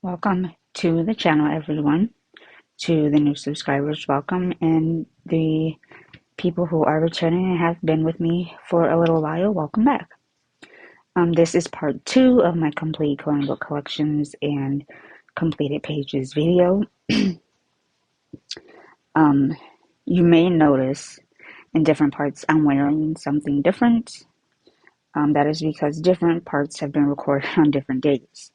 Welcome to the channel, everyone. To the new subscribers, welcome. And the people who are returning and have been with me for a little while, welcome back. This is part 2 of my complete coloring book collections and completed pages video. You may notice in different parts I'm wearing something different. That is because different parts have been recorded on different days.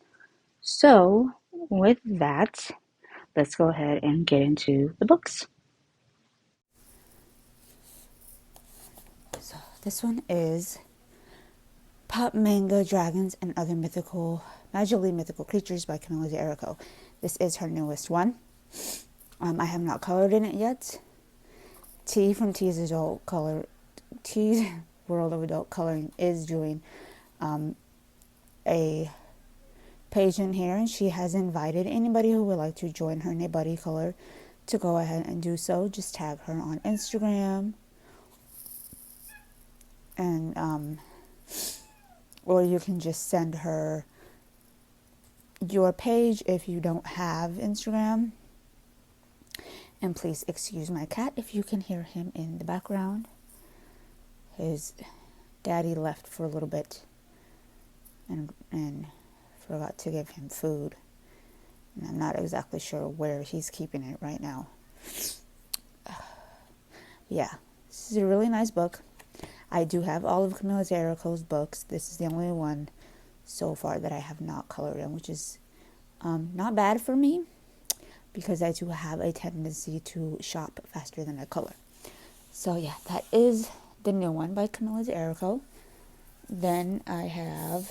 So, with that, let's go ahead and get into the books. So this one is Pop Manga Dragons and Other Magically Mythical Creatures by Camila D'Errico. This is her newest one. I have not colored in it yet. T from T's World of Adult Coloring is doing a page in here, and she has invited anybody who would like to join her in a buddy color to go ahead and do so. Just tag her on Instagram, and or you can just send her your page if you don't have Instagram. And please excuse my cat if you can hear him in the background. His daddy left for a little bit and forgot to give him food. And I'm not exactly sure where he's keeping it right now. Yeah, this is a really nice book. I do have all of Camila D'Errico's books. This is the only one so far that I have not colored in, which is not bad for me, because I do have a tendency to shop faster than I color. So yeah, that is the new one by Camila D'Errico. Then I have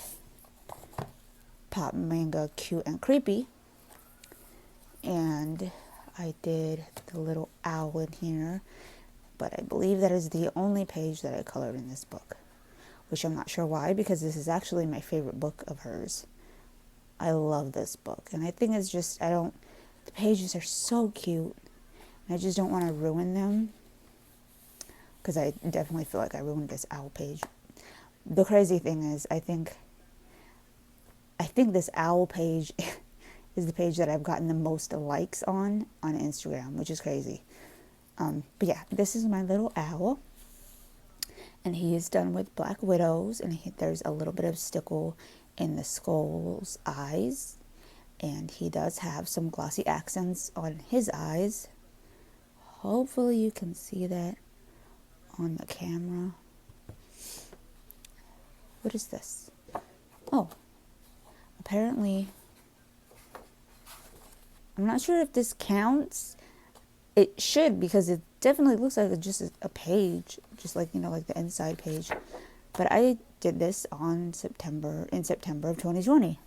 Pop Manga Cute and Creepy. And I did the little owl in here. But I believe that is the only page that I colored in this book. Which I'm not sure why, because this is actually my favorite book of hers. I love this book. And I think it's just, the pages are so cute. And I just don't want to ruin them, because I definitely feel like I ruined this owl page. The crazy thing is, I think this owl page is the page that I've gotten the most likes on Instagram, which is crazy. But yeah, this is my little owl. And he is done with Black Widows, and there's a little bit of stickle in the skull's eyes. And he does have some glossy accents on his eyes. Hopefully you can see that on the camera. What is this? Oh, apparently, I'm not sure if this counts. It should, because it definitely looks like it's just a page, just like, like the inside page. But I did this in September of 2020.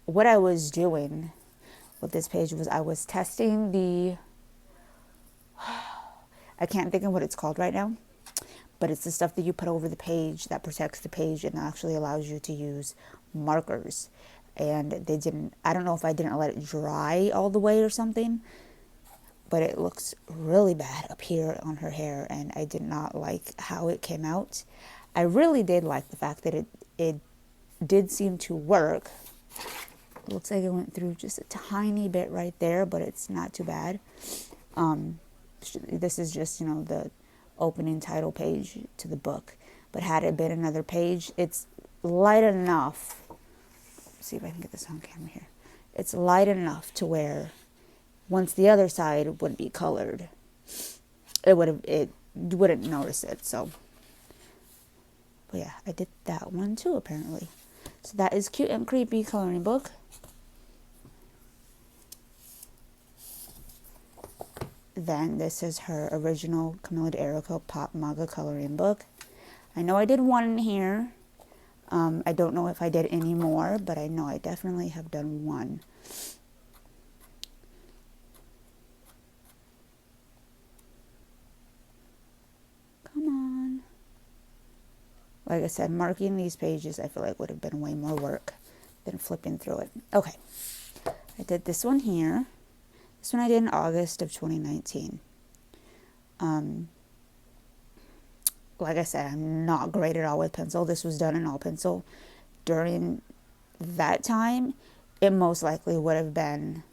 What I was doing with this page was I was testing I can't think of what it's called right now, but it's the stuff that you put over the page that protects the page and actually allows you to use markers. And I don't know if I didn't let it dry all the way or something, but it looks really bad up here on her hair, and I did not like how it came out. I really did like the fact that it did seem to work. It looks like it went through just a tiny bit right there, but it's not too bad. This is just, the opening title page to the book. But had it been another page, it's light enough. Let's see if I can get this on camera here. It's light enough to where once the other side would be colored, it wouldn't notice it. So, but yeah, I did that one too, apparently. So that is Cute and Creepy coloring book. Then this is her original Camila D'Errico Pop Manga coloring book. I know I did one in here. I don't know if I did any more, but I know I definitely have done one. Come on. Like I said, marking these pages I feel like would have been way more work than flipping through it. Okay, I did this one here. This one I did in August of 2019. Like I said, I'm not great at all with pencil. This was done in all pencil. During that time, it most likely would have been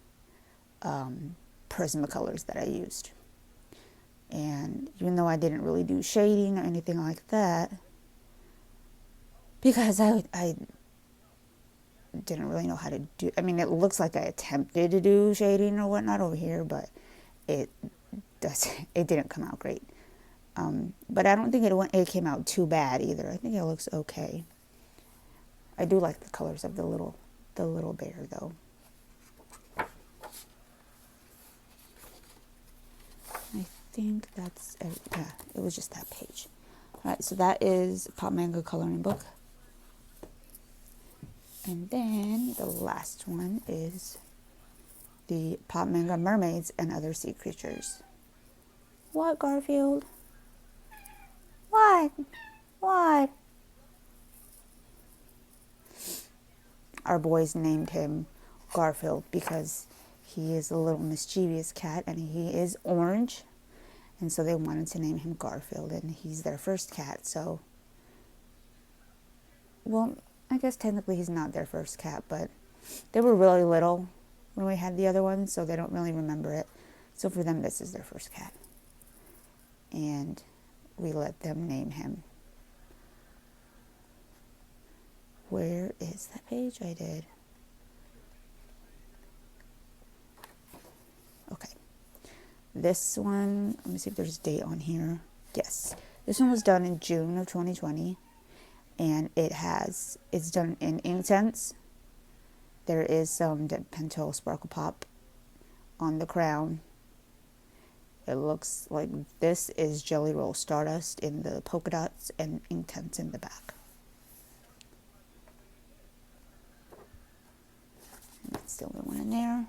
Prismacolors that I used. And even though I didn't really do shading or anything like that, because I didn't really know how to do, I mean, it looks like I attempted to do shading or whatnot over here, but it didn't come out great. But I don't think it came out too bad either. I think it looks okay. I do like the colors of the little bear though. I think that's yeah, it was just that page. All right, so that is Pop Manga coloring book. And then the last one is the Pop Manga Mermaids and Other Sea Creatures. What, Garfield? What? What? Our boys named him Garfield because he is a little mischievous cat and he is orange. And so they wanted to name him Garfield, and he's their first cat, so... Well, I guess technically he's not their first cat, but they were really little when we had the other one, so they don't really remember it. So for them, this is their first cat. And we let them name him. Where is that page I did? Okay. This one, let me see if there's a date on here. Yes. This one was done in June of 2020. And it's done in Inktense. There is some Pentel Sparkle Pop on the crown. It looks like this is Jelly Roll Stardust in the polka dots and Inktense in the back. And that's the only one in there.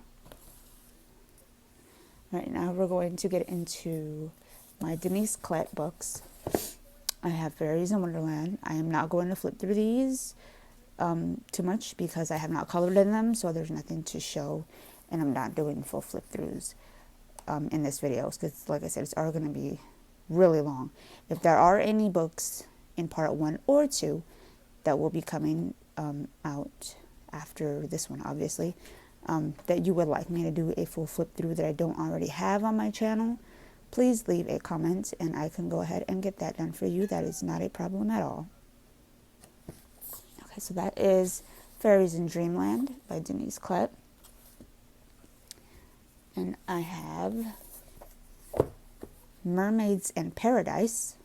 All right, now we're going to get into my Denise Klett books. I have Fairies in Wonderland. I am not going to flip through these too much because I have not colored in them, so there's nothing to show, and I'm not doing full flip throughs in this video because, like I said, it's all going to be really long. If there are any books in part 1 or 2 that will be coming out after this one, obviously, that you would like me to do a full flip through that I don't already have on my channel, please leave a comment and I can go ahead and get that done for you. That is not a problem at all. Okay, so that is Fairies in Dreamland by Denise Klett. And I have Mermaids in Paradise .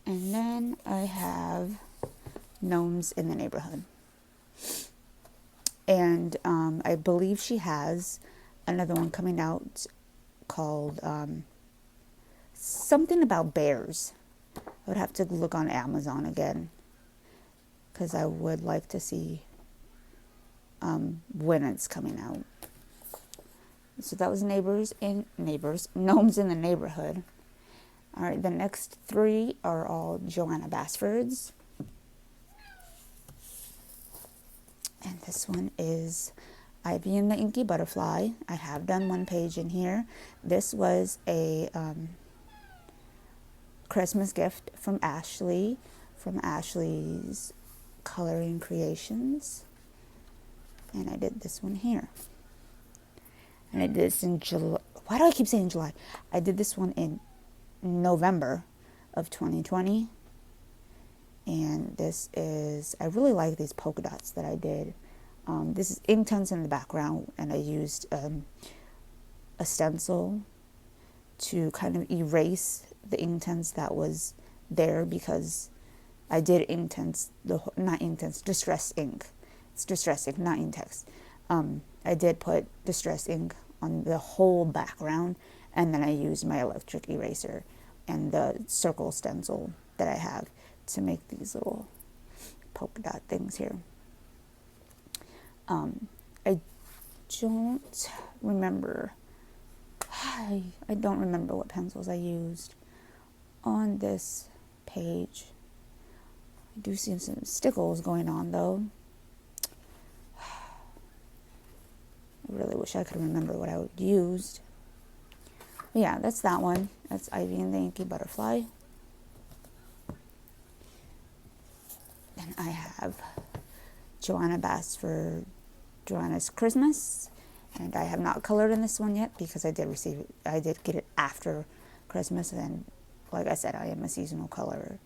And then I have Gnomes in the Neighborhood. And I believe she has another one coming out called something about bears. I would have to look on Amazon again because I would like to see when it's coming out. So that was Gnomes in the Neighborhood. All right, the next 3 are all Joanna Basford's. And this one is Ivy and the Inky Butterfly. I have done one page in here. This was a Christmas gift from Ashley, from Ashley's Coloring Creations. And I did this one here. And I did this in July. Why do I keep saying July? I did this one in November of 2020. And this is, I really like these polka dots that I did. This is Inktense in the background, and I used a stencil to kind of erase the Inktense that was there because I did Inktense, not Inktense, Distress ink. It's Distress ink, not Inktense. I did put Distress ink on the whole background, and then I used my electric eraser and the circle stencil that I have to make these little polka dot things here. I don't remember. I don't remember what pencils I used on this page. I do see some stickles going on though. I really wish I could remember what I used. But yeah, that's that one. That's Ivy and the Inky Butterfly. Then I have Joanna Bass for Joanna's Christmas. And I have not colored in this one yet because I did get it after Christmas. And like I said, I am a seasonal colorer.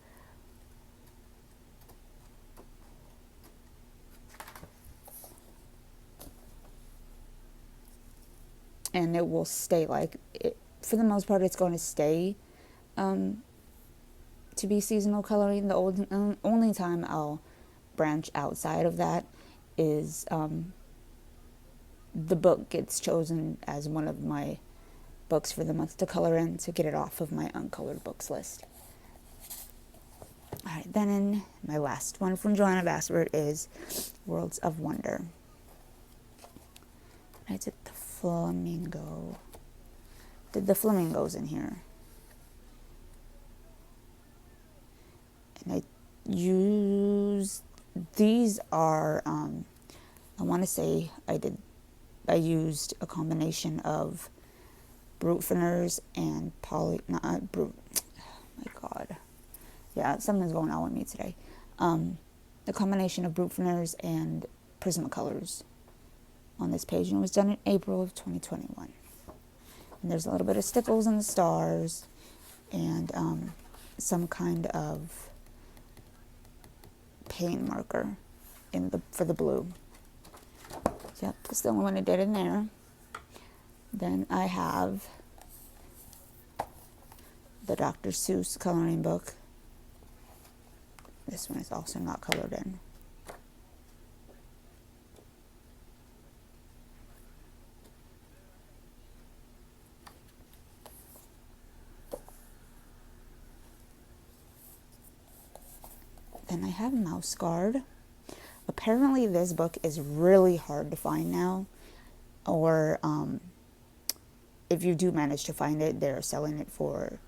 And it will stay like it, for the most part, it's going to stay to be seasonal coloring. The only time I'll branch outside of that is the book gets chosen as one of my books for the month to color in to get it off of my uncolored books list. All right, then in my last one from Joanna Bassford is Worlds of Wonder. I did the flamingo. Did the flamingos in here. And I used, these are, I want to say I used a combination of brute thinners and not brute, oh my god. Yeah, something's going on with me today. The combination of brute thinners and Prismacolors on this page, and it was done in April of 2021. And there's a little bit of stickles in the stars and some kind of paint marker for the blue. Yep, that's the only one I did in there. Then I have the Dr. Seuss coloring book. This one is also not colored in. Then I have Mouse Guard. Apparently this book is really hard to find now, or if you do manage to find it, they're selling it for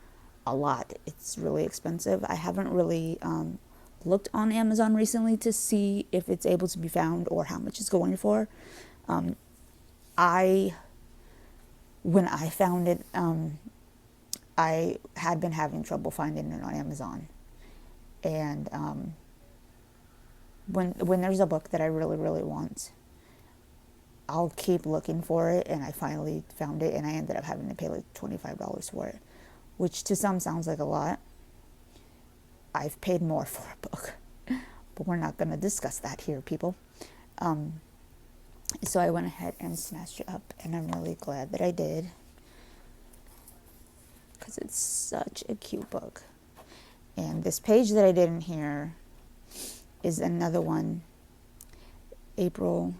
a lot. It's really expensive. I haven't really looked on Amazon recently to see if it's able to be found or how much it's going for. When I found it, I had been having trouble finding it on Amazon. And when there's a book that I really, really want, I'll keep looking for it, and I finally found it, and I ended up having to pay like $25 for it, which to some sounds like a lot. I've paid more for a book, but we're not going to discuss that here, people. So I went ahead and snatched it up, and I'm really glad that I did, because it's such a cute book. And this page that I did in here is another one, April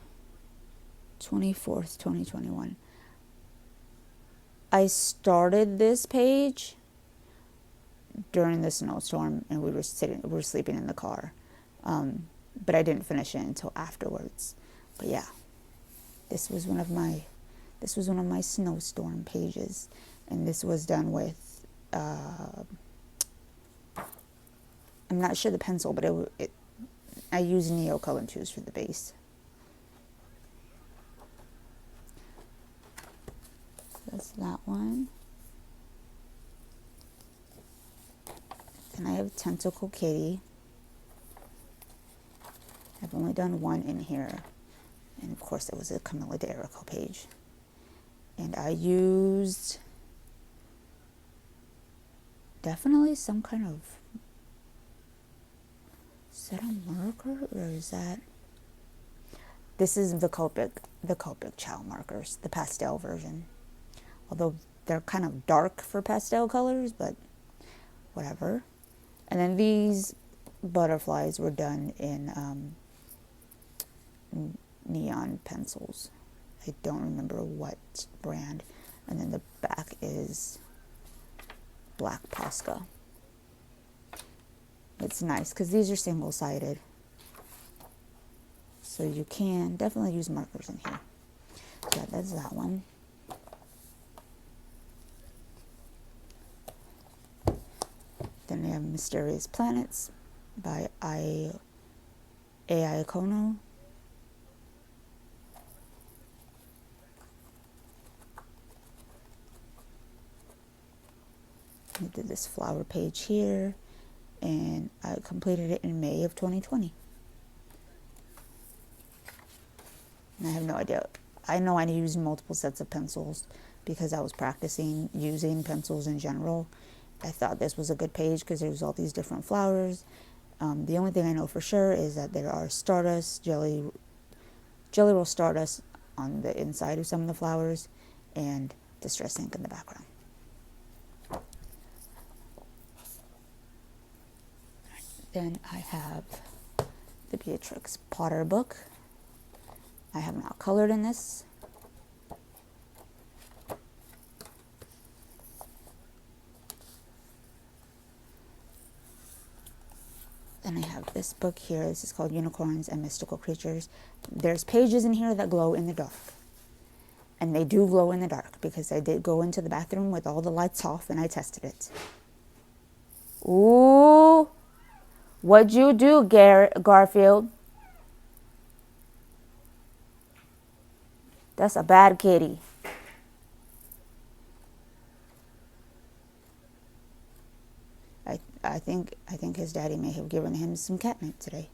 24th, 2021. I started this page during the snowstorm, and we were sleeping in the car. But I didn't finish it until afterwards. But yeah, this was one of my snowstorm pages, and this was done with I'm not sure the pencil, but I used Neo Color Tools for the base. That's that one. Then I have Tentacle Kitty. I've only done one in here. And of course it was a Camilla d'Erico page. And I used definitely some kind of, is that a marker or is that? This is the Copic Chow markers, the pastel version. Although they're kind of dark for pastel colors, but whatever. And then these butterflies were done in neon pencils. I don't remember what brand. And then the back is black Posca. It's nice because these are single-sided. So you can definitely use markers in here. So that's that one. Then we have Mysterious Planets by AI Kono. I did this flower page here, and I completed it in May of 2020. And I have no idea. I know I used multiple sets of pencils because I was practicing using pencils in general. I thought this was a good page because there was all these different flowers. The only thing I know for sure is that there are stardust, jelly roll stardust on the inside of some of the flowers, and distress ink in the background. Then I have the Beatrix Potter book. I have not colored in this. Then I have this book here. This is called Unicorns and Mystical Creatures. There's pages in here that glow in the dark. And they do glow in the dark because I did go into the bathroom with all the lights off and I tested it. Ooh, what'd you do, Garfield? That's a bad kitty. I think his daddy may have given him some catnip today.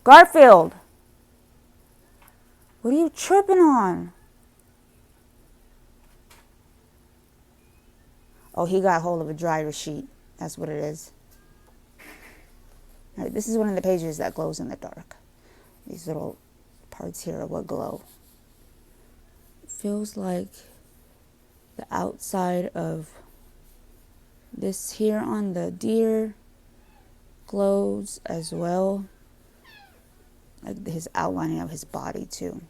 Garfield, what are you tripping on? Oh, he got hold of a dryer sheet. That's what it is. All right, this is one of the pages that glows in the dark. These little parts here are what glow. It feels like the outside of this here on the deer glows as well. Like his outlining of his body too.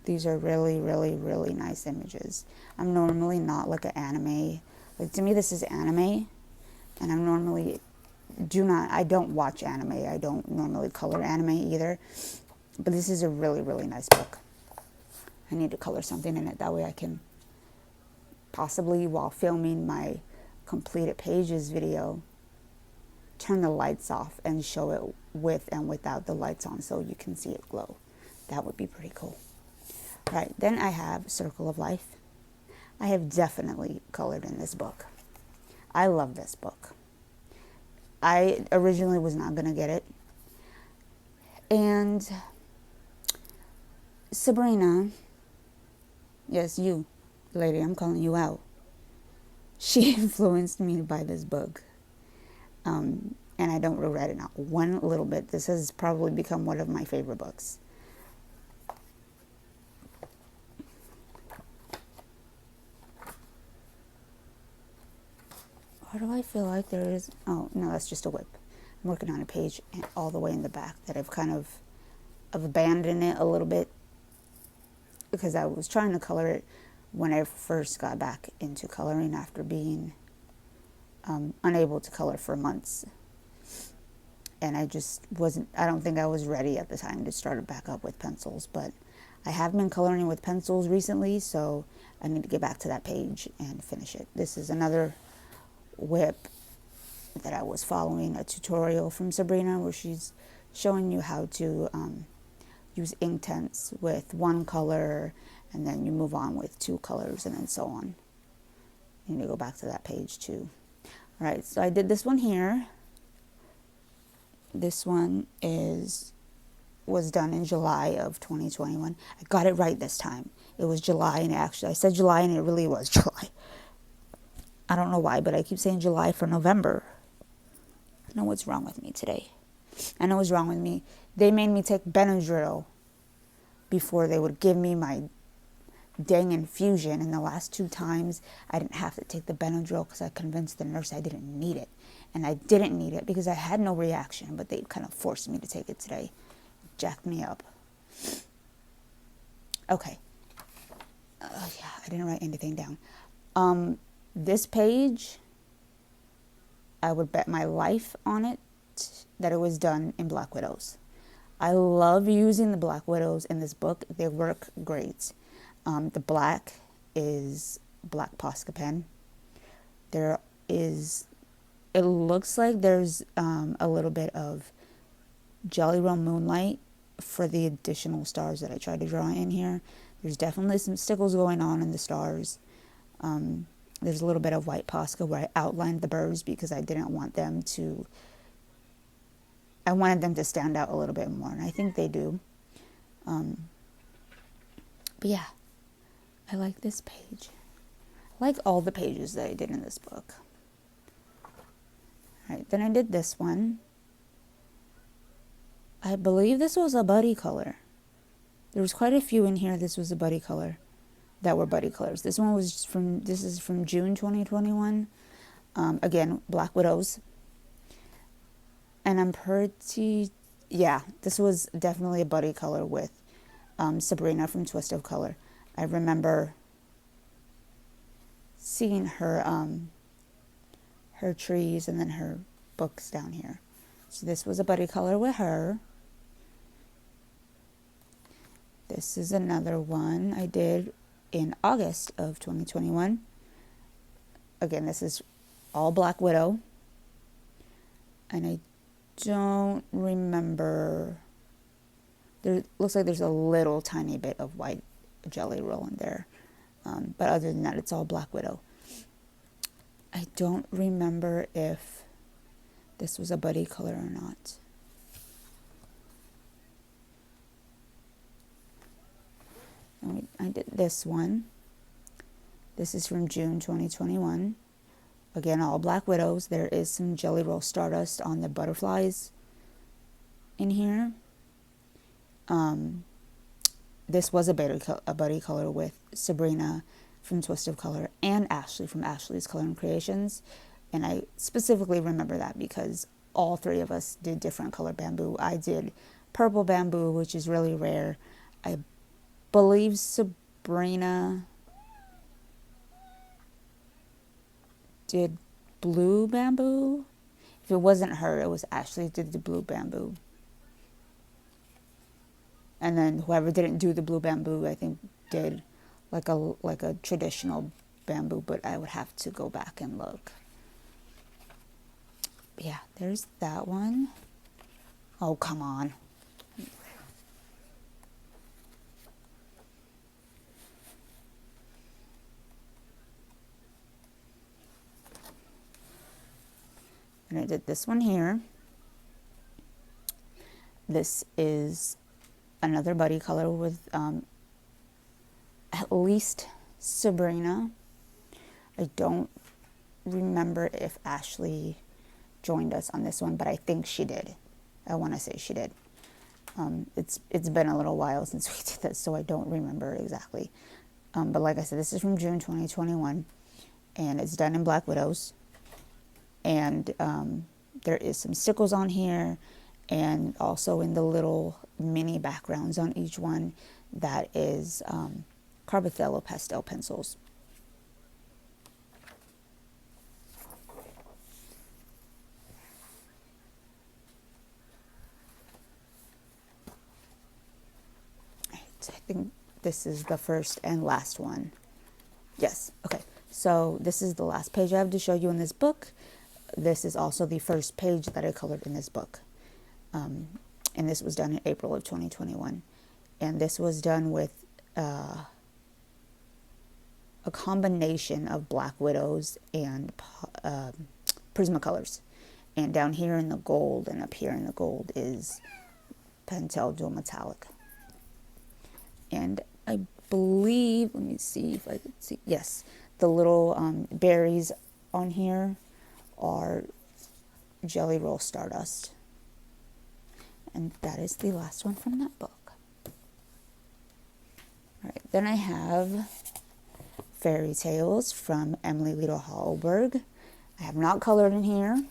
These are really, really, really nice images. I'm normally not like an anime. Like to me this is anime. And I'm normally I don't watch anime. I don't normally color anime either. But this is a really, really nice book. I need to color something in it. That way I can possibly, while filming my completed pages video, turn the lights off and show it with and without the lights on so you can see it glow. That would be pretty cool. All right, then I have Circle of Life. I have definitely colored in this book. I love this book. I originally was not going to get it. And Sabrina, yes, you, lady, I'm calling you out. She influenced me to buy this book. And I don't regret it, not one little bit. This has probably become one of my favorite books. Why do I feel like there is... Oh, no, that's just a whip. I'm working on a page all the way in the back that I've kind of abandoned it a little bit because I was trying to color it when I first got back into coloring after being unable to color for months. And I just wasn't... I don't think I was ready at the time to start it back up with pencils, but I have been coloring with pencils recently, so I need to get back to that page and finish it. This is another whip that I was following a tutorial from Sabrina where she's showing you how to use ink tints with one color and then you move on with two colors and then so on. You need to go back to that page too. All right, so I did this one here. This one was done in July of 2021. I got it right this time. It was July, and actually I said July and it really was July. I don't know why, but I keep saying July for November. I know what's wrong with me today. I know what's wrong with me. They made me take Benadryl before they would give me my dang infusion. And the last 2 times, I didn't have to take the Benadryl because I convinced the nurse I didn't need it. And I didn't need it because I had no reaction, but they kind of forced me to take it today. Jacked me up. Okay. Yeah, I didn't write anything down. This page, I would bet my life on it that it was done in Black Widows. I love using the Black Widows in this book. They work great. The black is black Posca pen. They're is, it looks like there's a little bit of Jelly Roll Moonlight for the additional stars that I tried to draw in here. There's definitely some stickles going on in the stars. There's a little bit of white Posca where I outlined the birds because I didn't want them to, I wanted them to stand out a little bit more, and I think they do. But yeah, I like this page. I like all the pages that I did in this book. Alright, then I did this one. I believe this was a buddy color. There was quite a few in here. This was a buddy color. That were buddy colors. This one was this is from June 2021. Again, Black Widows. And I'm pretty, yeah, this was definitely a buddy color with Sabrina from Twist of Color. I remember seeing her her trees and then her books down here. So this was a buddy color with her. This is another one I did in August of 2021. Again, this is all Black Widow. And I don't remember, there looks like there's a little tiny bit of white Jelly Roll in there. But other than that, it's all Black Widow. I don't remember if this was a buddy color or not. I did this one. This is from June 2021. Again, all Black Widows. There is some Jelly Roll Stardust on the butterflies in here. This was a buddy color with Sabrina from Twist of Color and Ashley from Ashley's Color & Creations. And I specifically remember that because all three of us did different color bamboo. I did purple bamboo, which is really rare. I believe Sabrina did blue bamboo. If it wasn't her, it was Ashley did the blue bamboo. And then whoever didn't do the blue bamboo, I think did like a traditional bamboo, but I would have to go back and look. But yeah, there's that one. Oh, come on. And I did this one here. This is another buddy color with at least Sabrina. I don't remember if Ashley joined us on this one, but I think she did. I want to say she did. It's been a little while since we did this, so I don't remember exactly. But like I said, this is from June 2021, and it's done in Black Widows. And there is some stickles on here, and also in the little mini backgrounds on each one, that is Carbothello pastel pencils. So I think this is the first and last one. Yes, okay. So this is the last page I have to show you in this book. This is also the first page that I colored in this book. And this was done in April of 2021. And this was done with a combination of Black Widows and Prismacolors. And down here in the gold and up here in the gold is Pentel Dual Metallic. And I believe, let me see if I can see, yes, the little berries on here are Jelly Roll Stardust. And that is the last one from that book. Alright, then I have Fairy Tales from Emily Lido Hallberg. I have not colored in here.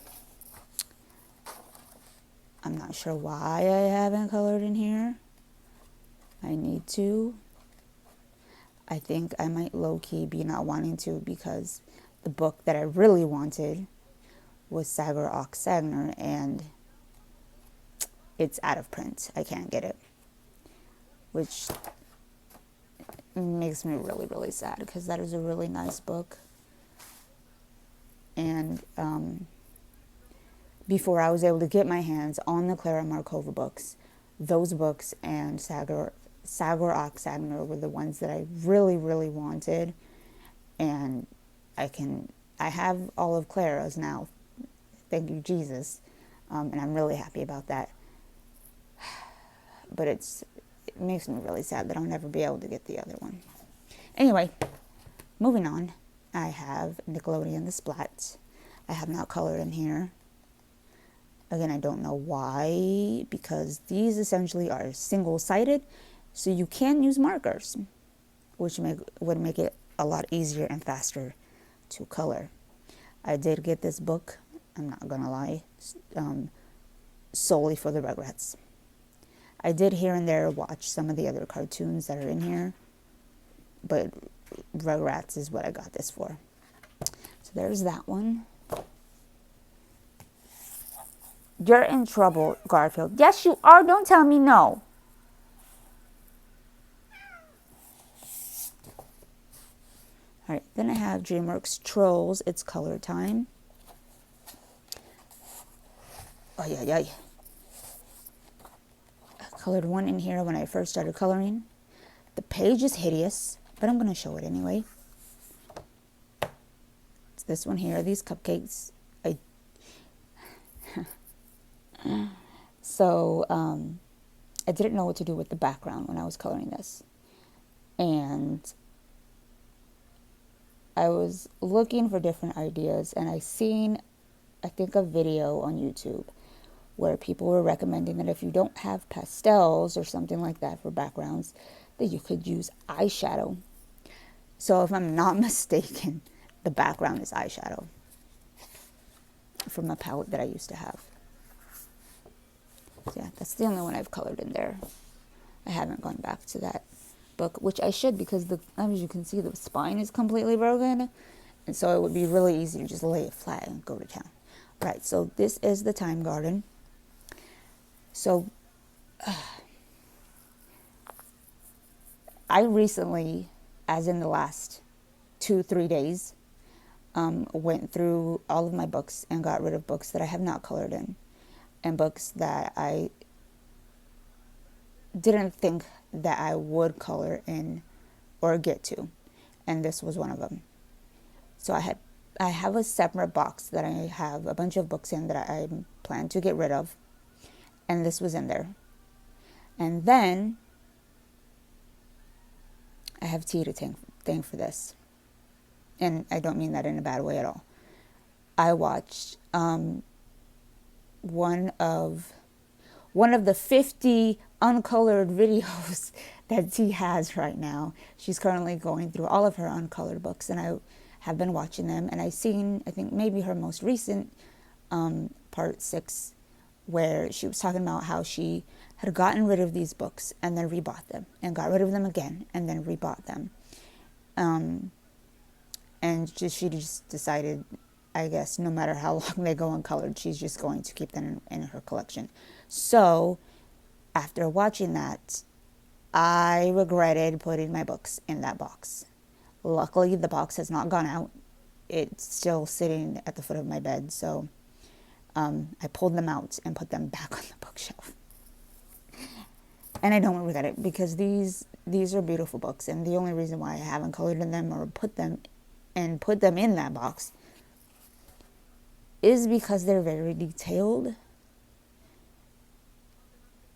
I'm not sure why I haven't colored in here. I need to. I think I might low-key be not wanting to because the book that I really wanted was Sagar Ox Sagner, and it's out of print. I can't get it, which makes me really, really sad because that is a really nice book. And before I was able to get my hands on the Clara Markova books, those books and Sagor Oksagner were the ones that I really, really wanted. And I have all of Clara's now. Thank you, Jesus. And I'm really happy about that. But it makes me really sad that I'll never be able to get the other one. Anyway, moving on. I have Nickelodeon The Splat. I have not colored in here. Again, I don't know why, because these essentially are single-sided, so you can use markers, which would make it a lot easier and faster to color. I did get this book, I'm not gonna lie, solely for the Rugrats. I did here and there watch some of the other cartoons that are in here, but Rugrats is what I got this for. So there's that one. You're in trouble, Garfield. Yes, you are. Don't tell me no. All right, then I have DreamWorks Trolls. It's color time. Oh, yeah. I colored one in here when I first started coloring. The page is hideous, but I'm going to show it anyway. It's this one here, these cupcakes. So, I didn't know what to do with the background when I was coloring this. And I was looking for different ideas, and I seen, I think, a video on YouTube where people were recommending that if you don't have pastels or something like that for backgrounds, that you could use eyeshadow. So if I'm not mistaken, the background is eyeshadow from a palette that I used to have. So yeah, that's the only one I've colored in there. I haven't gone back to that book, which I should, because as you can see, the spine is completely broken, and so it would be really easy to just lay it flat and go to town. Right, so this is the Time Garden. So I recently, as in the last 2-3 days, went through all of my books and got rid of books that I have not colored in, and books that I didn't think that I would color in or get to, and this was one of them. So I have a separate box that I have a bunch of books in that I plan to get rid of, and this was in there. And then I have Tea to thank for this, and I don't mean that in a bad way at all. I watched one of the 50 uncolored videos that T has right now. She's currently going through all of her uncolored books, and I have been watching them, and I've seen, I think, maybe her most recent part 6, where she was talking about how she had gotten rid of these books and then rebought them, and got rid of them again and then rebought them. And she just decided, I guess, no matter how long they go uncolored, she's just going to keep them in her collection. So after watching that, I regretted putting my books in that box. Luckily, the box has not gone out. It's still sitting at the foot of my bed, so I pulled them out and put them back on the bookshelf. And I don't regret it, because these are beautiful books, and the only reason why I haven't colored in them or put them in that box is because they're very detailed.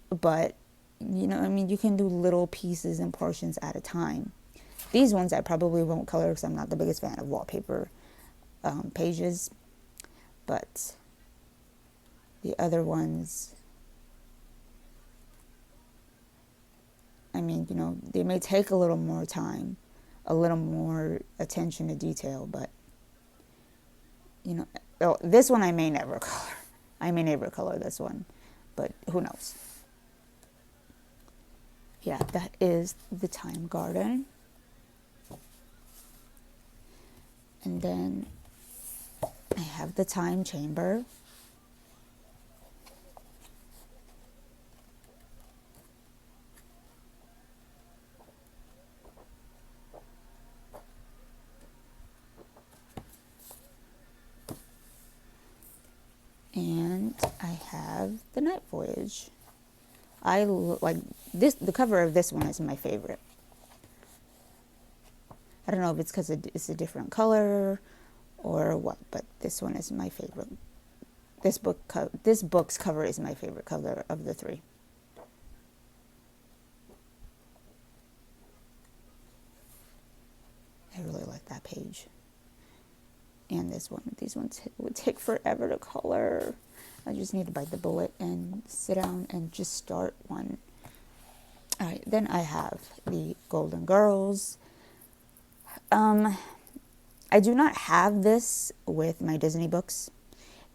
But, you know, I mean, you can do little pieces and portions at a time. These ones I probably won't color because I'm not the biggest fan of wallpaper pages. But the other ones, I mean, you know, they may take a little more time, a little more attention to detail, but, you know, this one I may never color. I may never color this one, but who knows? Yeah, that is the Time Garden. And then I have the Time Chamber. Voyage. I like this. The cover of this one is my favorite. I don't know if it's because it's a different color or what, but this one is my favorite. This book's cover is my favorite cover of the three. I really like that page. And this one. These ones would take forever to color. I just need to bite the bullet and sit down and just start one. All right, then I have the Golden Girls. I do not have this with my Disney books,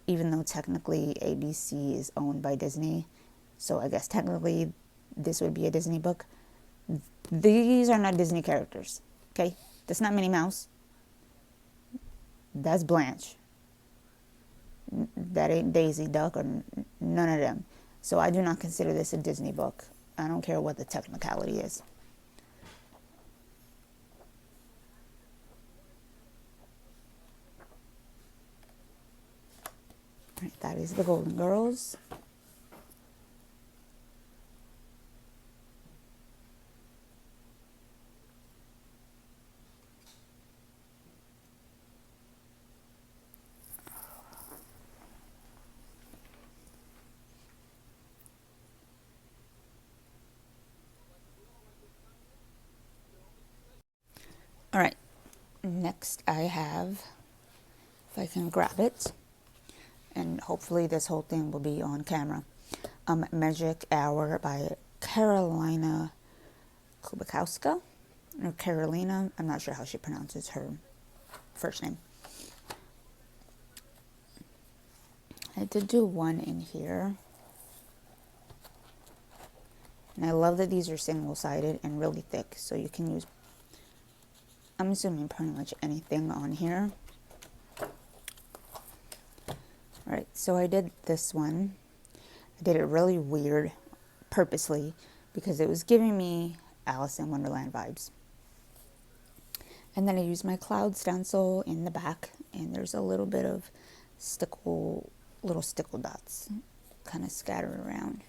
even though technically ABC is owned by Disney. So I guess technically this would be a Disney book. These are not Disney characters, okay? That's not Minnie Mouse. That's Blanche. That ain't Daisy Duck or none of them. So I do not consider this a Disney book. I don't care what the technicality is. All right, that is the Golden Girls. All right, next I have, if I can grab it, and hopefully this whole thing will be on camera, Magic Hour by Carolina Kubikowska, or Carolina, I'm not sure how she pronounces her first name. I did do one in here. And I love that these are single-sided and really thick, so you can use, I'm assuming, pretty much anything on here. Alright, so I did this one. I did it really weird, purposely, because it was giving me Alice in Wonderland vibes. And then I used my cloud stencil in the back, and there's a little bit of little stickle dots kind of scattered around.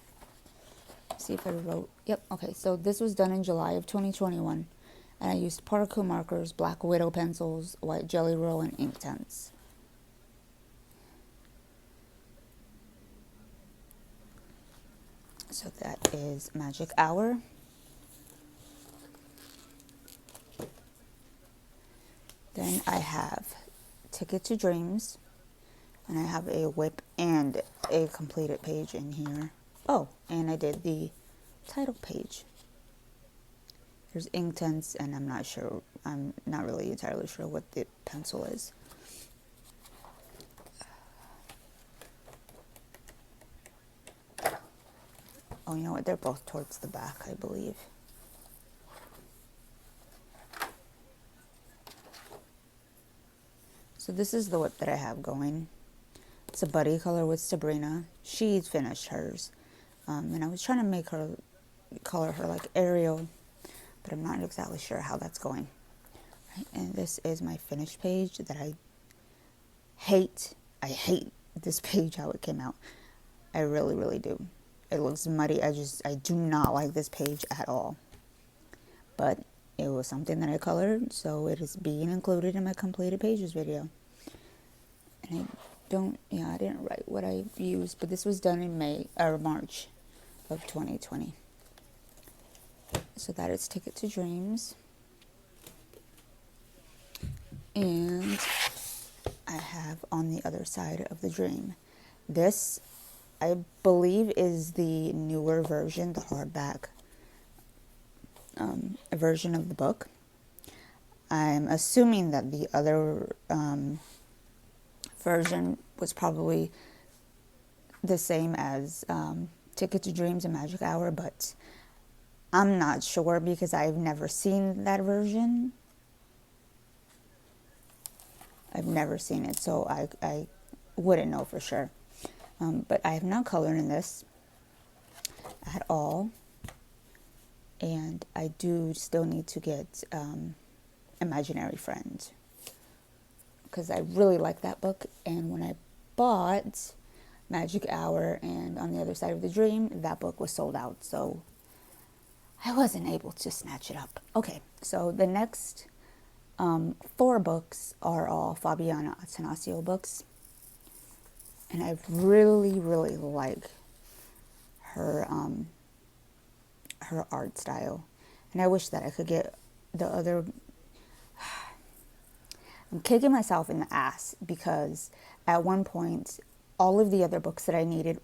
See if I wrote, yep, okay, so this was done in July of 2021, and I used Particle markers, Black Widow pencils, white Jelly Roll, and Inktense. So that is Magic Hour. Then I have Ticket to Dreams, and I have a whip and a completed page in here. Oh, and I did the title page. There's Inktense, and I'm not really entirely sure what the pencil is. Oh, you know what? They're both towards the back, I believe. So this is the whip that I have going. It's a buddy color with Sabrina. She's finished hers. And I was trying to make her, color her like Ariel, but I'm not exactly sure how that's going. Right, and this is my finished page that I hate. I hate this page, how it came out. I really, really do. It looks muddy. I do not like this page at all. But it was something that I colored, so it is being included in my completed pages video. And I didn't write what I used, but this was done in March of 2020. So that is Ticket to Dreams. And I have On the Other Side of the Dream. This, I believe, is the newer version, the hardback version of the book. I'm assuming that the other version was probably the same as Ticket to Dreams and Magic Hour, but I'm not sure because I've never seen that version. I've never seen it, so I wouldn't know for sure. But I have not colored in this at all. And I do still need to get Imaginary Friend, because I really like that book. And when I bought Magic Hour and On the Other Side of the Dream, that book was sold out, so I wasn't able to snatch it up. Okay, so the next 4 books are all Fabiana Attenacio books, and I really, really like her her art style, and I wish that I could get the other. I'm kicking myself in the ass because at one point all of the other books that I needed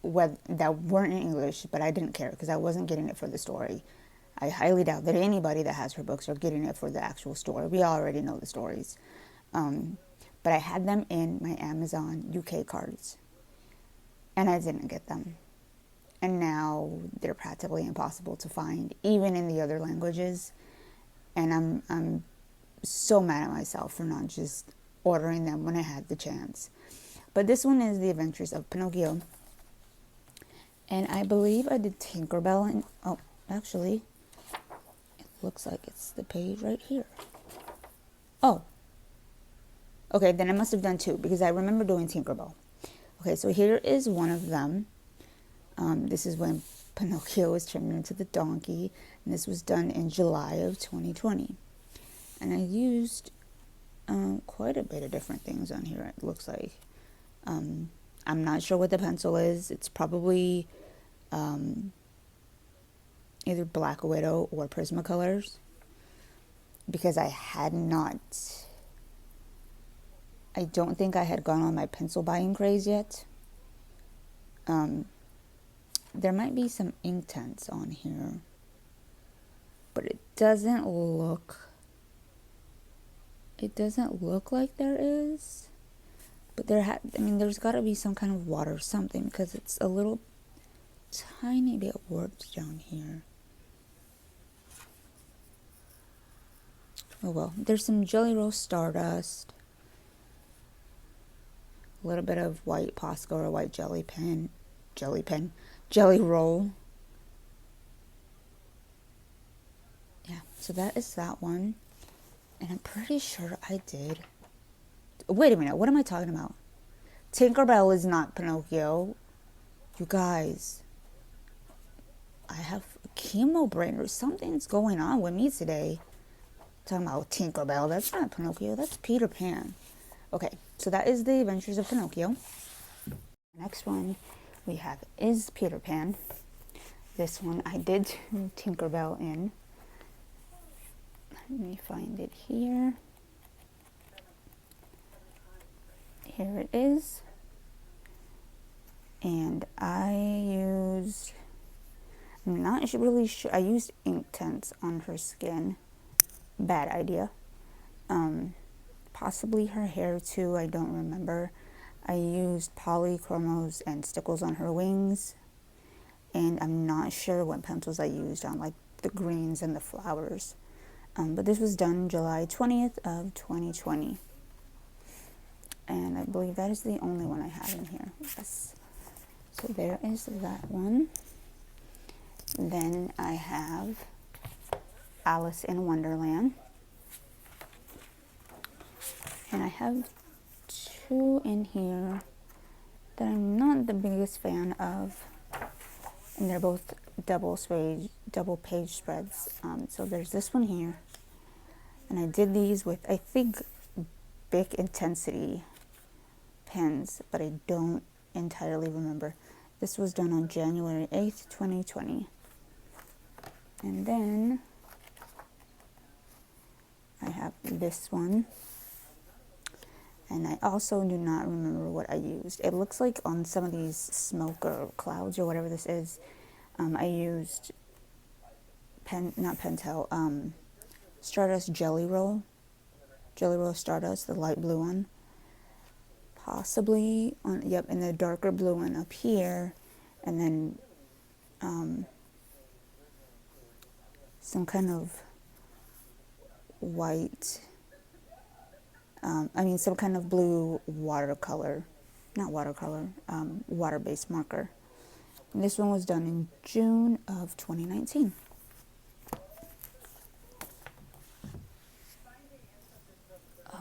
that weren't in English, but I didn't care because I wasn't getting it for the story. I highly doubt that anybody that has her books are getting it for the actual story. We already know the stories. But I had them in my Amazon UK cards, and I didn't get them. And now they're practically impossible to find, even in the other languages. And I'm so mad at myself for not just ordering them when I had the chance. But this one is The Adventures of Pinocchio. And I believe I did Tinkerbell. And oh, actually, it looks like it's the page right here. Oh. Okay, then I must have done 2 because I remember doing Tinkerbell. Okay, so here is one of them. This is when Pinocchio was turned into the donkey. And this was done in July of 2020. And I used quite a bit of different things on here, it looks like. I'm not sure what the pencil is. It's probably either Black Widow or Prismacolors, because I don't think I had gone on my pencil buying craze yet. There might be some Inktense on here, but it doesn't look like there is. But there's got to be some kind of water or something, because it's a little tiny bit warped down here. Oh well, there's some Jelly Roll Stardust, a little bit of white Posca or white jelly roll. Yeah, so that is that one. And I'm pretty sure I did. Wait a minute, what am I talking about? Tinkerbell is not Pinocchio. You guys, I have a chemo brain or something's going on with me today. Talking about Tinkerbell, that's not Pinocchio, that's Peter Pan. Okay, so that is The Adventures of Pinocchio. Next one we have is Peter Pan. This one I did Tinkerbell in. Let me find it here. Here it is. And I'm not really sure, I used Inktense on her skin. Bad idea. Possibly her hair too, I don't remember. I used polychromos and stickles on her wings. And I'm not sure what pencils I used on like the greens and the flowers. But this was done July 20th of 2020. And I believe that is the only one I have in here. Yes. So there is that one. Then I have Alice in Wonderland. And I have 2 in here that I'm not the biggest fan of. And they're both double page spreads. So there's this one here. And I did these with, I think, Big Intensity pens, but I don't entirely remember. This was done on January 8th, 2020. And then I have this one. And I also do not remember what I used. It looks like on some of these smoke or clouds or whatever this is, I used Stardust Jelly Roll Stardust, the light blue one. Possibly on, yep, and the darker blue one up here, and then some kind of white, some kind of blue water-based marker. And this one was done in June of 2019.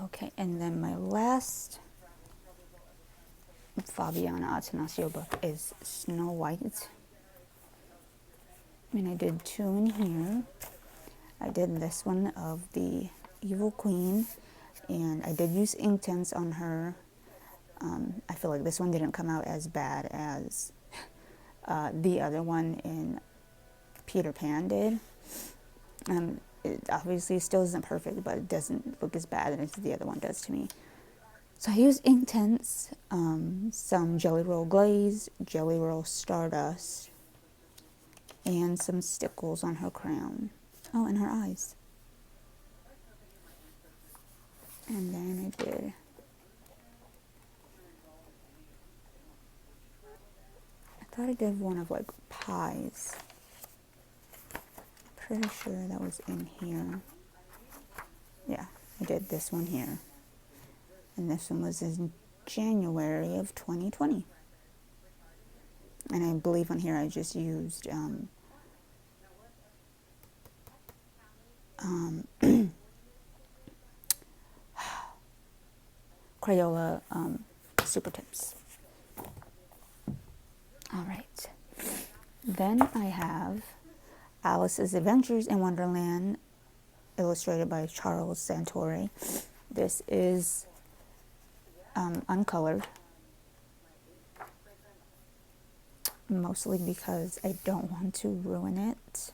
Okay, and then my last Fabiana Attenacio book is Snow White. And I did 2 in here. I did this one of the Evil Queen, and I did use ink tints on her. I feel like this one didn't come out as bad as the other one in Peter Pan did. It obviously still isn't perfect, but it doesn't look as bad as the other one does to me. So I used ink tints, some Jelly Roll Glaze, Jelly Roll Stardust, and some stickles on her crown. Oh, and her eyes. And then I did I thought I did one of like pies. Pretty sure that was in here. Yeah, I did this one here. And this one was in January of 2020. And I believe on here I just used Crayola Super Tips. Alright. Then I have Alice's Adventures in Wonderland, illustrated by Charles Santori. This is uncolored, mostly because I don't want to ruin it.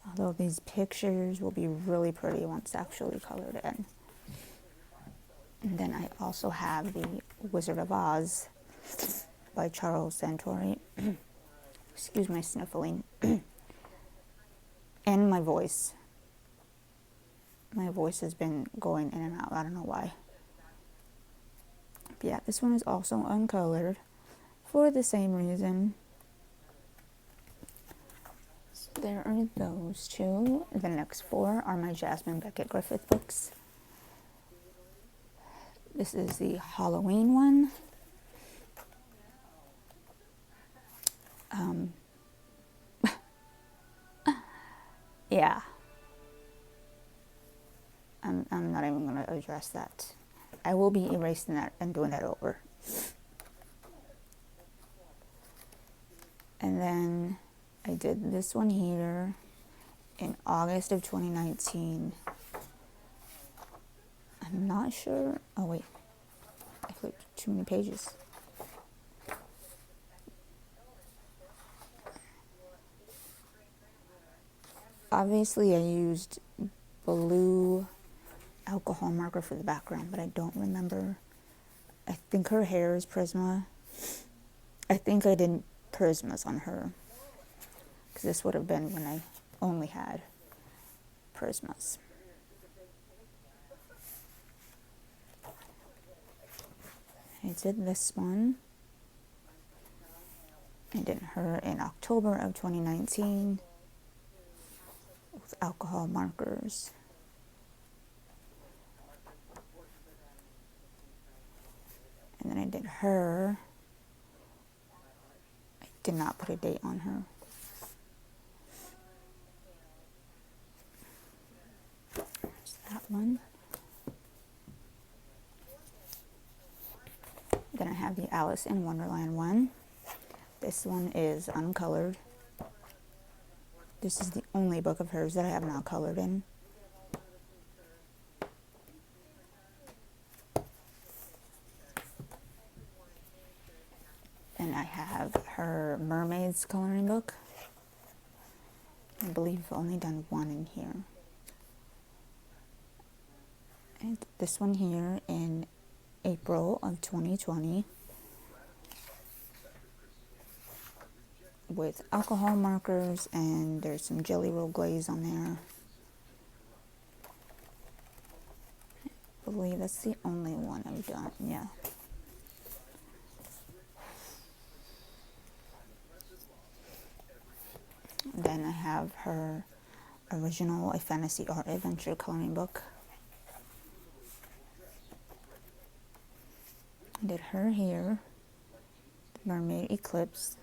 Although these pictures will be really pretty once actually colored in. And then I also have the Wizard of Oz by Charles Santori. Excuse my sniffling. And my voice. My voice has been going in and out. I don't know why. But yeah, this one is also uncolored for the same reason. So there are those 2. The next 4 are my Jasmine Beckett Griffith books. This is the Halloween one. Yeah. I'm not even going to address that. I will be erasing that and doing that over. And then I did this one here in August of 2019. I'm not sure. Oh, wait. I flipped too many pages. Obviously, I used blue alcohol marker for the background, but I don't remember. I think her hair is Prisma. I think I did Prismas on her, because this would have been when I only had Prismas. I did this one. I did her in October of 2019 with alcohol markers. And then I did her. I did not put a date on her. There's that one. Then I have the Alice in Wonderland one. This one is uncolored. This is the only book of hers that I have not colored in. And I have her Mermaids coloring book. I believe I've only done one in here. And this one here in April of 2020 with alcohol markers, and there's some Jelly Roll Glaze on there. I believe that's the only one I've done, yeah. Then I have her original A Fantasy Art Adventure coloring book. I did her here, the Mermaid Eclipse.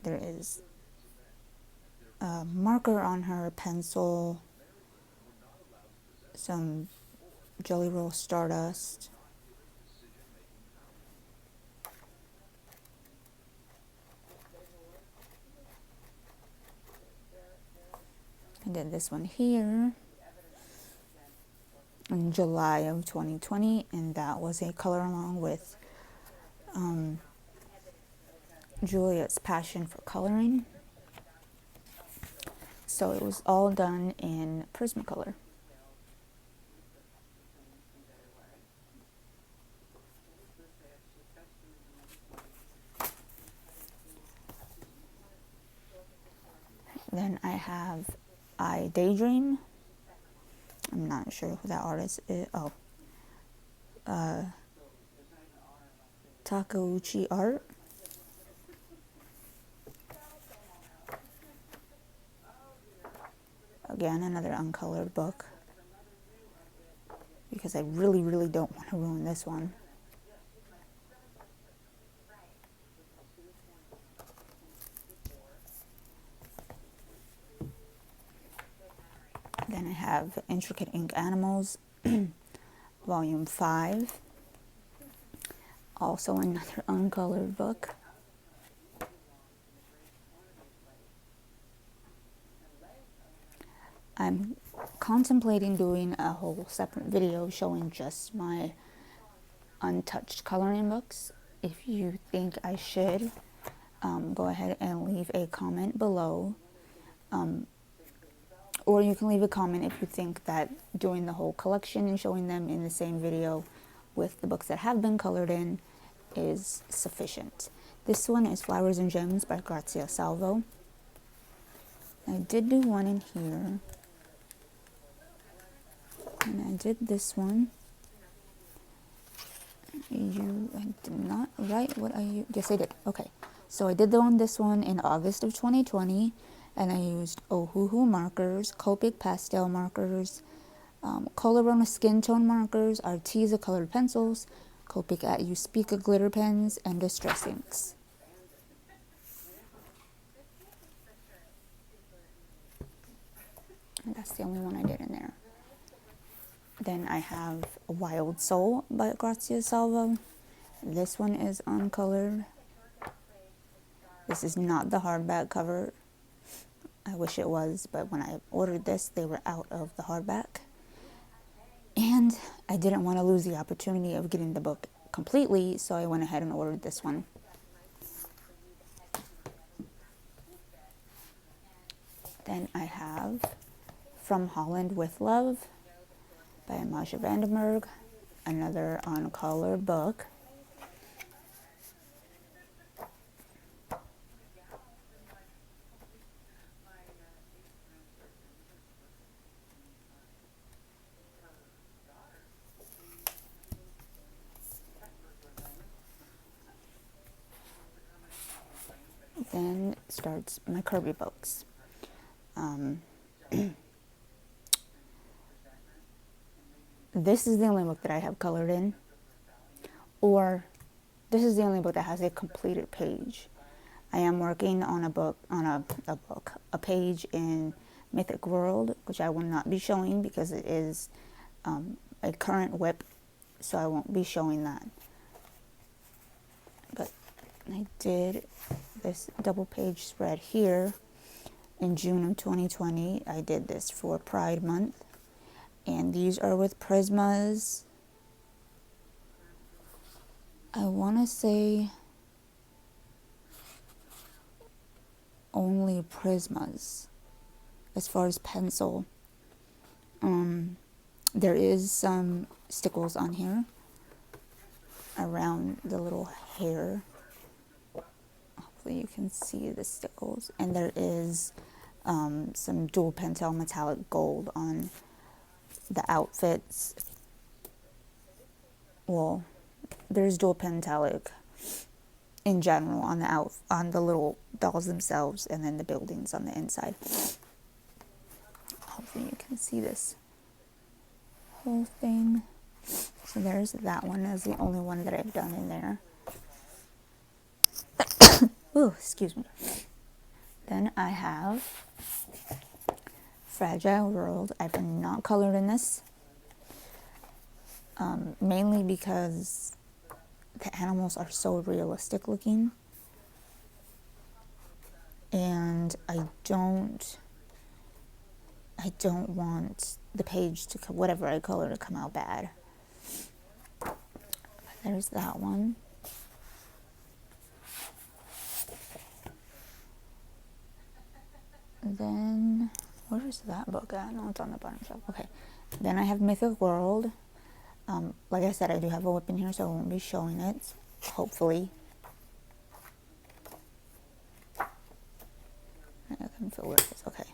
There is a marker on her, pencil, some Jelly Roll Stardust, I did this one here in July of 2020, and that was a color along with Juliet's passion for coloring. So it was all done in Prismacolor. Then I have I Daydream. I'm not sure who that artist is. Oh, Takeuchi Art. Again, another uncolored book, because I really, really don't want to ruin this one. Then I have Intricate Ink Animals, Volume 5. Also another uncolored book. I'm contemplating doing a whole separate video showing just my untouched coloring books. If you think I should, go ahead and leave a comment below. Or you can leave a comment if you think that doing the whole collection and showing them in the same video with the books that have been colored in is sufficient. This one is Flowers and Gems by Grazia Salvo. I did do one in here. And I did this one. I did not write what I used. Yes, I did. Okay. So I did this one in August of 2020. And I used Ohuhu markers, Copic pastel markers, Colorona skin tone markers, Arteza colored pencils, Copic at Uspica glitter pens, and Distress inks. And that's the only one I did in there. Then I have Wild Soul by Grazia Salvo. This one is uncolored. This is not the hardback cover. I wish it was, but when I ordered this, they were out of the hardback. And I didn't want to lose the opportunity of getting the book completely, so I went ahead and ordered this one. Then I have From Holland with Love by Amasia Vandenberg, another uncolored book. Then starts my Kirby books. This is the only book that I have colored in, or this is the only book that has a completed page. I am working on a page in Mythic World, which I will not be showing because it is a current whip, so I won't be showing that. But I did this double page spread here in June of 2020. I did this for Pride Month. And these are with Prismas. I want to say only Prismas as far as pencil. There is some stickles on here around the little hair. Hopefully you can see the stickles. And there is some dual pentel metallic gold on the outfits. Well, there's dual pentalic in general on the little dolls themselves, and then the buildings on the inside. Hopefully you can see this whole thing. So there's that one as the only one that I've done in there. Oh, excuse me. Then I have Fragile World. I've not colored in this, mainly because the animals are so realistic looking, and I don't I don't want the page to, whatever I color, to come out bad. There's that one. Then, where is that book at? No, it's on the bottom shelf. Okay. Then I have Mythic World. Like I said, I do have a whip in here, so I won't be showing it, hopefully. I can feel where it is. Okay.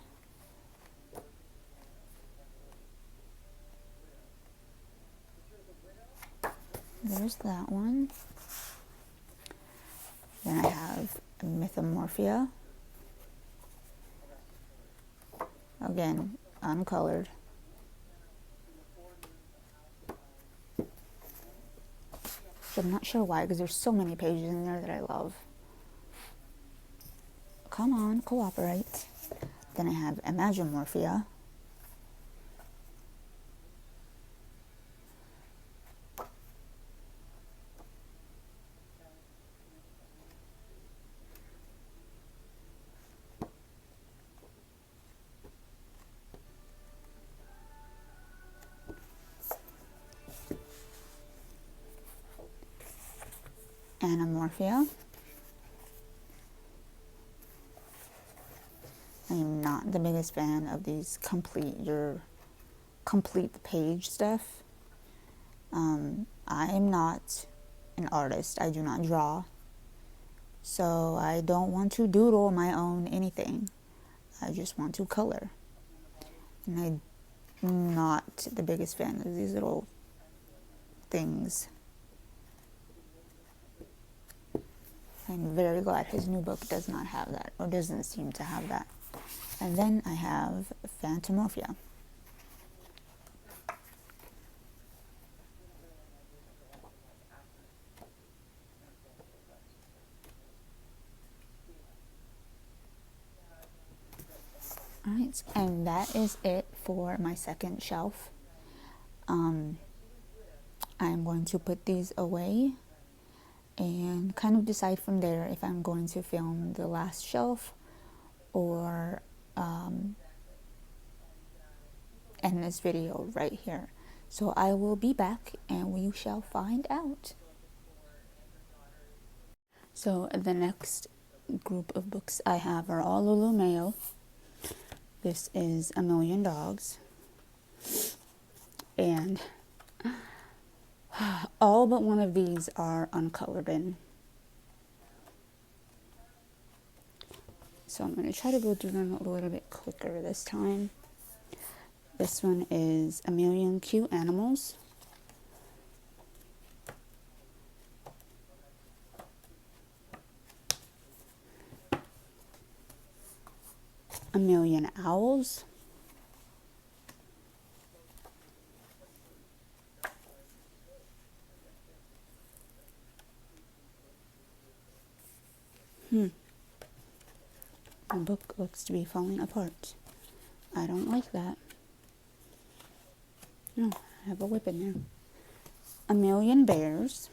There's that one. Then I have Mythomorphia. Again, uncolored. So I'm not sure why, because there's so many pages in there that I love. Come on, cooperate. Then I have Imagimorphia. Anamorphia. I am not the biggest fan of these complete the page stuff. I am not an artist. I do not draw. So I don't want to doodle my own anything. I just want to color. And I'm not the biggest fan of these little things. I'm very glad his new book does not have that, or doesn't seem to have that. And then I have Phantomorphia. Alright, and that is it for my second shelf. I'm going to put these away and kind of decide from there if I'm going to film the last shelf or end this video right here. So I will be back and we shall find out. So the next group of books I have are all Lulu Mayo. This is A Million Dogs. And all but one of these are uncolored in. So I'm going to try to go through them a little bit quicker this time. This one is A Million Cute Animals. A Million Owls. The book looks to be falling apart. I don't like that. No, I have a whip in there. A Million Bears.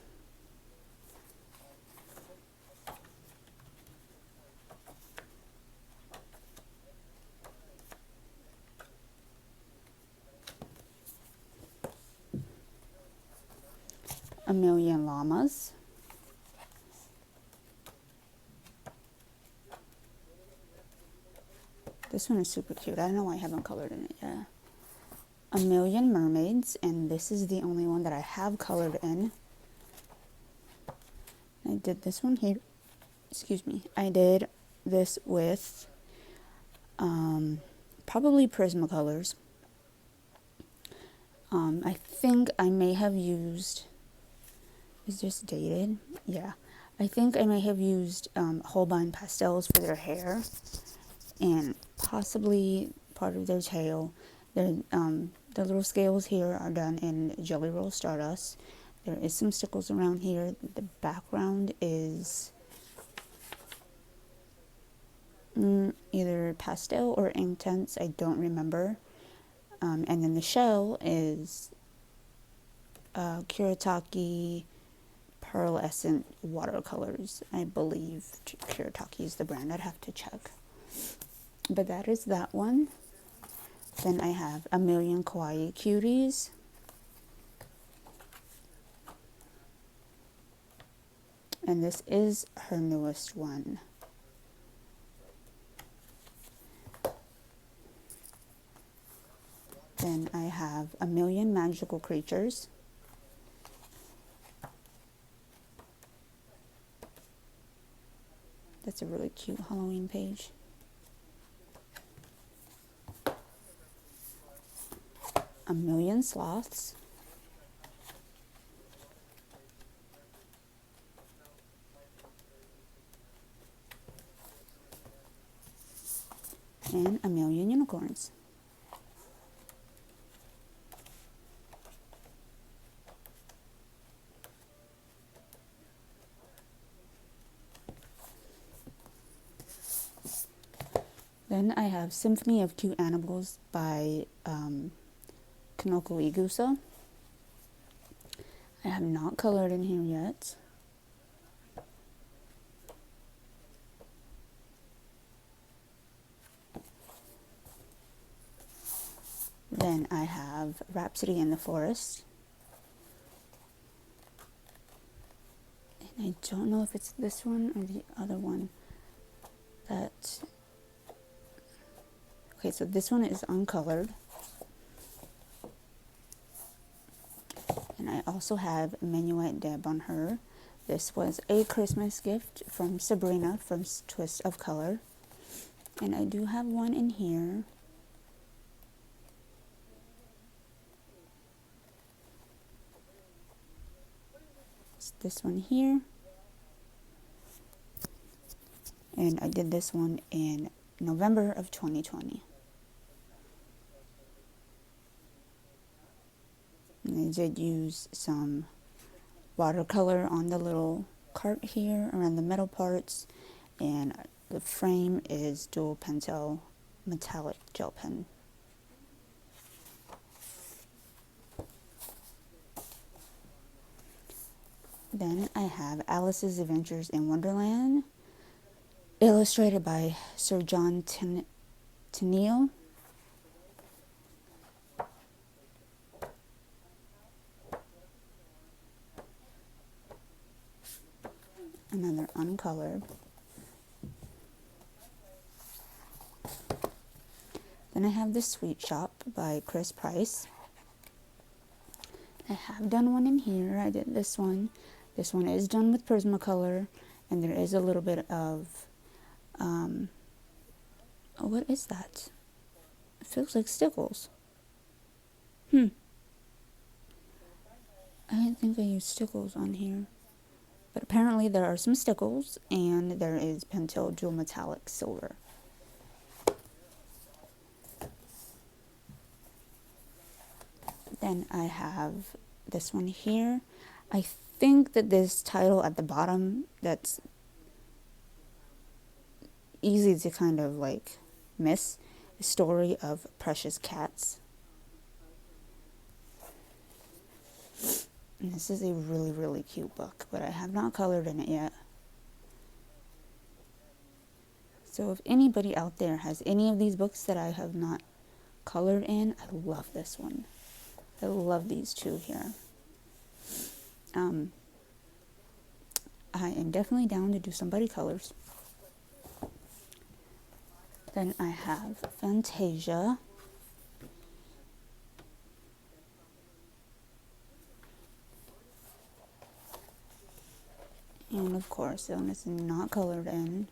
A Million Llamas. This one is super cute. I don't know why I haven't colored in it yet. A Million Mermaids, and this is the only one that I have colored in. I did this one here. Excuse me. I did this with probably Prismacolors. I think I may have used, is this dated? Yeah. I think I may have used Holbein pastels for their hair and possibly part of their tail. The little scales here are done in Jelly Roll Stardust. There is some stickles around here. The background is either pastel or Inktense. I don't remember. And then the shell is Kuretake Pearlescent watercolors. I believe Kuretake is the brand. I'd have to check. But that is that one. Then I have A Million Kawaii Cuties. And this is her newest one. Then I have A Million Magical Creatures. That's a really cute Halloween page. A Million Sloths. And A Million Unicorns. Then I have Symphony of Cute Animals by Kanoko Igusa. I have not colored in here yet. Then I have Rhapsody in the Forest. And I don't know if it's this one or the other one. Okay, so this one is uncolored. And I also have Minuet de Bonheur. This was a Christmas gift from Sabrina from Twist of Color. And I do have one in here. It's this one here. And I did this one in November of 2020. And I did use some watercolor on the little cart here around the metal parts, and the frame is dual pentel metallic gel pen. Then I have Alice's Adventures in Wonderland, illustrated by Sir John Tenniel. Another uncolored. Then I have The Sweet Shop by Chris Price. I have done one in here. I did this one. This one is done with Prismacolor, and there is a little bit of, oh, what is that? It feels like stickles. I didn't think I used stickles on here. But apparently there are some stickles, and there is Pentel Dual Metallic Silver. Then I have this one here. I think that this title at the bottom, that's easy to kind of like miss. The Story of Precious Cats. And this is a really, really cute book, but I have not colored in it yet. So if anybody out there has any of these books that I have not colored in, I love this one. I love these two here. I am definitely down to do some buddy colors. Then I have Fantasia. And of course, this one is not colored in,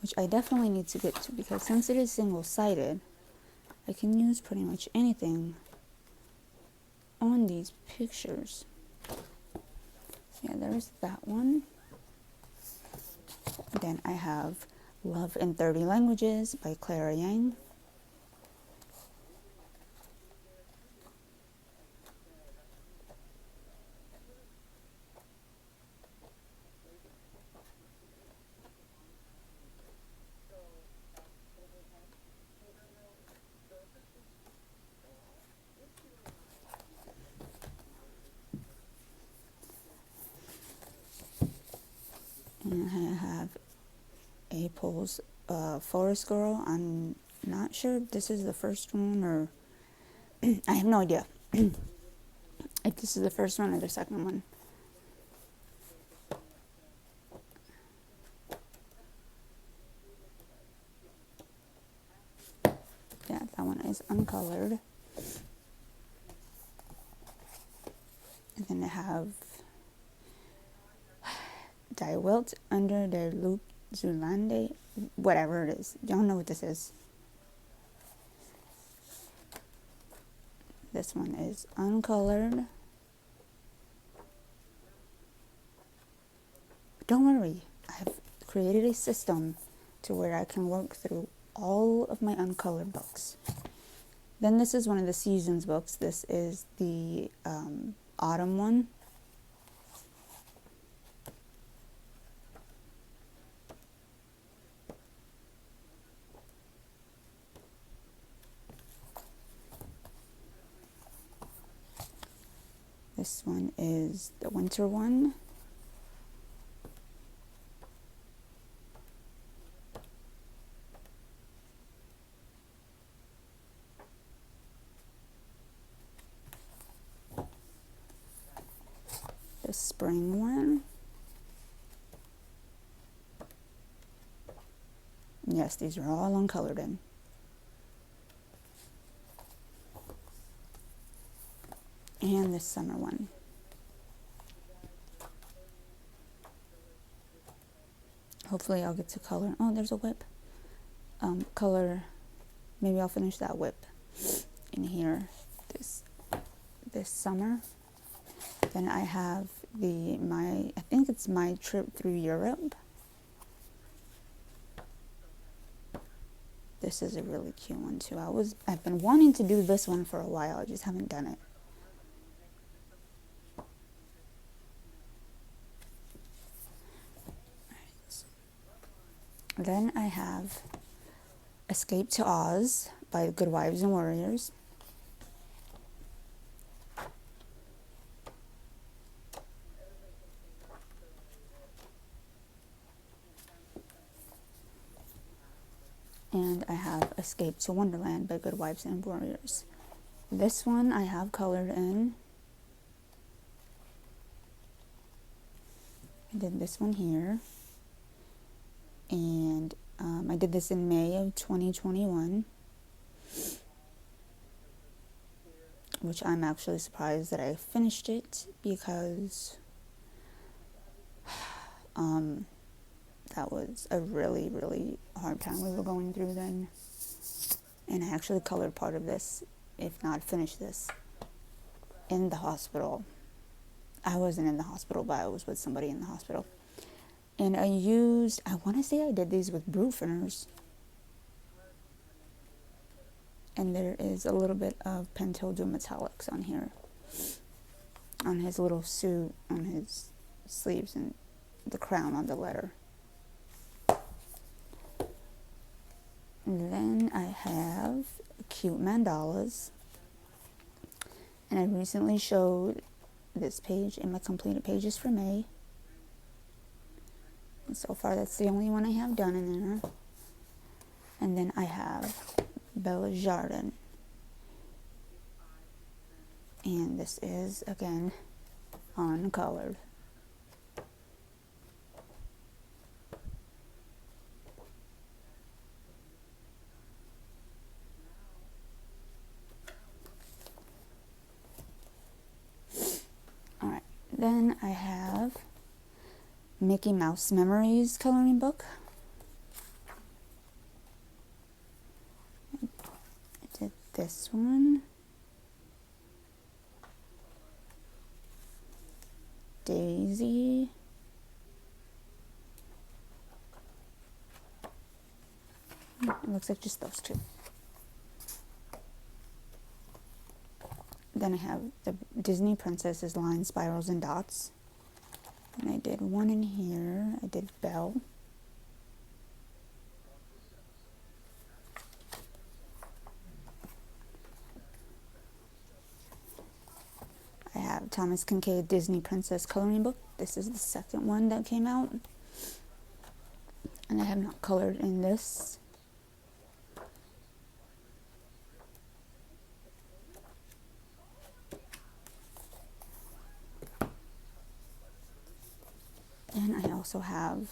which I definitely need to get to, because since it is single-sided, I can use pretty much anything on these pictures. Yeah, there's that one. Then I have Love in 30 Languages by Clara Yang. And I have April's Forest Girl. I'm not sure if this is the first one or I have no idea if this is the first one or the second one. Yeah, that one is uncolored. And then I have Die Wilt under der Loop Zulande, whatever it is. Y'all know what this is. This one is uncolored. Don't worry, I have created a system to where I can work through all of my uncolored books. Then this is one of the seasons books. This is the autumn one. This one is the winter one. The spring one. Yes, these are all uncolored in. And this summer one. Hopefully I'll get to color. Oh, there's a whip. Color. Maybe I'll finish that whip in here this summer. Then I have I think it's my trip through Europe. This is a really cute one too. I've been wanting to do this one for a while. I just haven't done it. Then I have Escape to Oz by Good Wives and Warriors. And I have Escape to Wonderland by Good Wives and Warriors. This one I have colored in. I did this one here. And I did this in May of 2021. Which I'm actually surprised that I finished it because that was a really, really hard time we were going through then. And I actually colored part of this, if not finished this, in the hospital. I wasn't in the hospital, but I was with somebody in the hospital. And I want to say I did these with brew thinners. And there is a little bit of Pentel Duo Metallics on here. On his little suit, on his sleeves, and the crown on the letter. And then I have cute mandalas. And I recently showed this page in my completed pages for May. And so far that's the only one I have done in there. And then I have Bella Jardin. And this is, again, uncolored. Alright, then I have Mickey Mouse Memories coloring book. I did this one. Daisy. It looks like just those two. Then I have the Disney Princesses line Spirals and Dots. And I did one in here. I did Belle. I have Thomas Kincaid Disney Princess Coloring Book. This is the second one that came out. And I have not colored in this. And I also have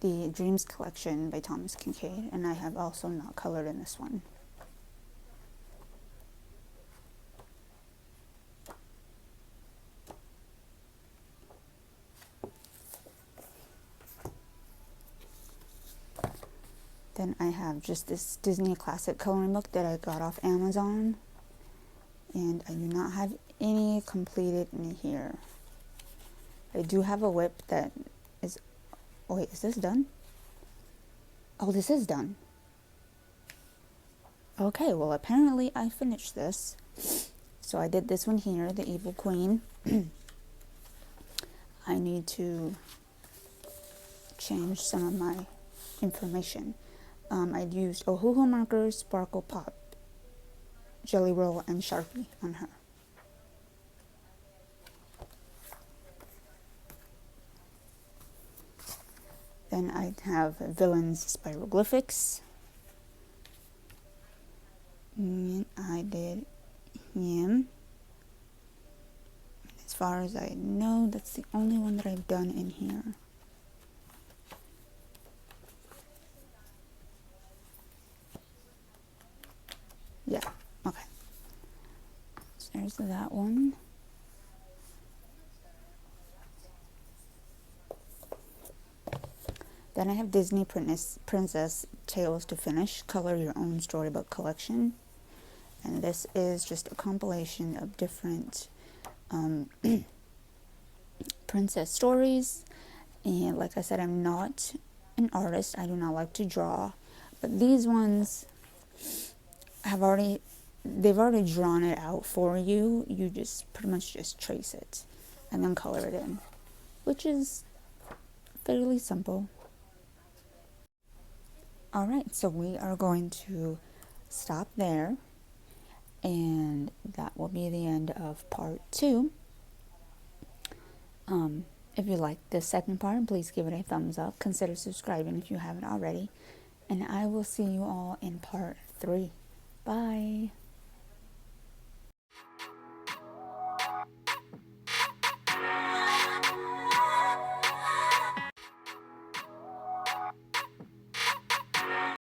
the Dreams collection by Thomas Kincaid, and I have also not colored in this one. Then I have just this Disney Classic coloring book that I got off Amazon, and I do not have any completed in here. I do have a whip that is, oh wait, is this done? Oh, this is done. Okay, well apparently I finished this. So I did this one here, the Evil Queen. I need to change some of my information. I used Ohuhu markers, Sparkle Pop, Jelly Roll, and Sharpie on her. Then I have Villains Spiroglyphics. And I did him. As far as I know, that's the only one that I've done in here. Yeah, okay. So there's that one. Then I have Disney Princess Tales to finish, Color Your Own Storybook Collection. And this is just a compilation of different princess stories. And like I said, I'm not an artist. I do not like to draw. But these ones they've already drawn it out for you. You just pretty much just trace it and then color it in, which is fairly simple. Alright, so we are going to stop there, and that will be the end of part 2. If you like this second part, please give it a thumbs up. Consider subscribing if you haven't already. And I will see you all in part 3. Bye.